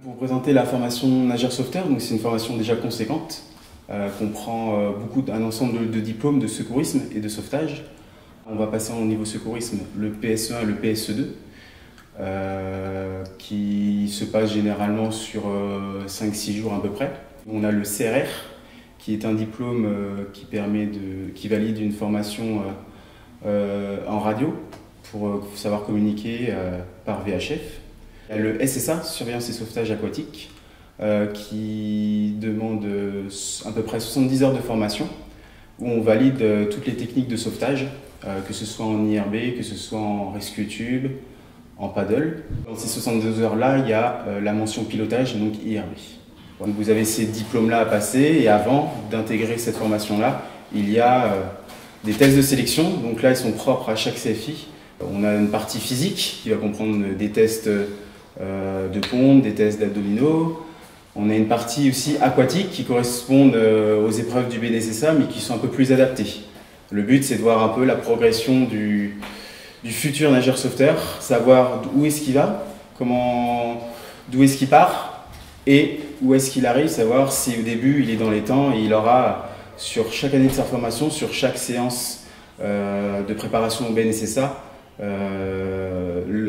Pour présenter la formation nageur sauveteur, c'est une formation déjà conséquente, comprend un ensemble de diplômes de secourisme et de sauvetage. On va passer au niveau secourisme le PSE1 et le PSE2, qui se passe généralement sur 5-6 jours à peu près. On a le CRR, qui est un diplôme qui valide une formation en radio pour savoir communiquer par VHF. Il y a le SSA, surveillance et sauvetage aquatique, qui demande à peu près 70 heures de formation, où on valide toutes les techniques de sauvetage, que ce soit en IRB, que ce soit en rescue tube, en paddle. Dans ces 72 heures-là, il y a la mention pilotage, donc IRB. Donc vous avez ces diplômes-là à passer, et avant d'intégrer cette formation-là, il y a des tests de sélection. Donc là, ils sont propres à chaque CFI. On a une partie physique qui va comprendre des tests de pompe, des tests d'abdominaux. On a une partie aussi aquatique qui correspondent aux épreuves du BNSSA, mais qui sont un peu plus adaptées. Le but, c'est de voir un peu la progression du futur nageur sauveteur, savoir où est-ce qu'il va, d'où est-ce qu'il part et où est-ce qu'il arrive, savoir si au début il est dans les temps, et il aura sur chaque année de sa formation, sur chaque séance de préparation au BNSSA,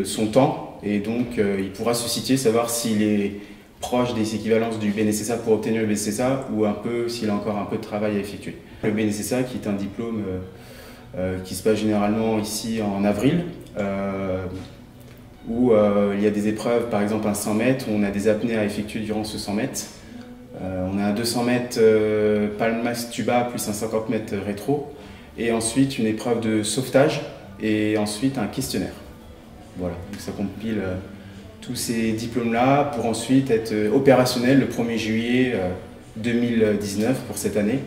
son temps, et donc il pourra se situer, savoir s'il est proche des équivalences du BNSSA pour obtenir le BNSSA, ou un peu s'il a encore un peu de travail à effectuer. Le BNSSA, qui est un diplôme qui se passe généralement ici en avril, où il y a des épreuves, par exemple un 100 mètres, où on a des apnées à effectuer durant ce 100 mètres. On a un 200 mètres palmas tuba plus un 50 mètres rétro, et ensuite une épreuve de sauvetage, et ensuite un questionnaire. Voilà, donc ça compile tous ces diplômes-là pour ensuite être opérationnel le 1er juillet 2019 pour cette année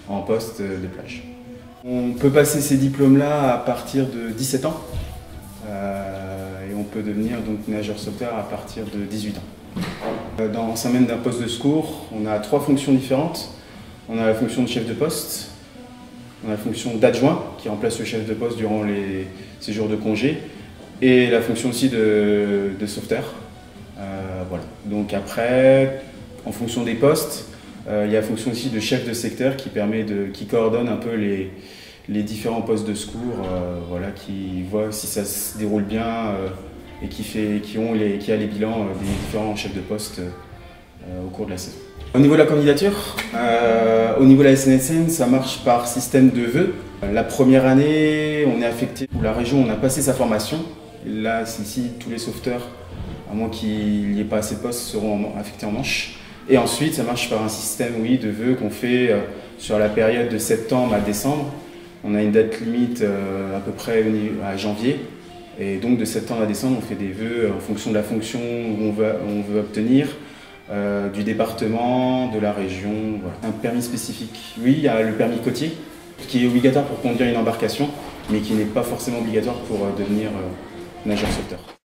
en poste de plage. On peut passer ces diplômes-là à partir de 17 ans et on peut devenir donc nageur sauveteur à partir de 18 ans. Dans ça mène d'un poste de secours, on a 3 fonctions différentes. On a la fonction de chef de poste, on a la fonction d'adjoint qui remplace le chef de poste durant les séjours de congé, et la fonction aussi de sauveteur. Voilà. Donc après, en fonction des postes, il y a la fonction aussi de chef de secteur qui coordonne un peu les différents postes de secours, voilà, qui voit si ça se déroule bien et qui a les bilans des différents chefs de poste au cours de la saison. Au niveau de la candidature, au niveau de la SNSM, ça marche par système de vœux. La première année, on est affecté, ou la région, on a passé sa formation. Et là, ici, tous les sauveteurs, à moins qu'il n'y ait pas assez de postes, seront affectés en manche. Et ensuite, ça marche par un système, oui, de vœux qu'on fait sur la période de septembre à décembre. On a une date limite à peu près à janvier. Et donc, de septembre à décembre, on fait des vœux en fonction de la fonction où on veut obtenir, du département, de la région. Voilà. Un permis spécifique. Oui, il y a le permis côtier, qui est obligatoire pour conduire une embarcation, mais qui n'est pas forcément obligatoire pour devenir nageur sauveteur.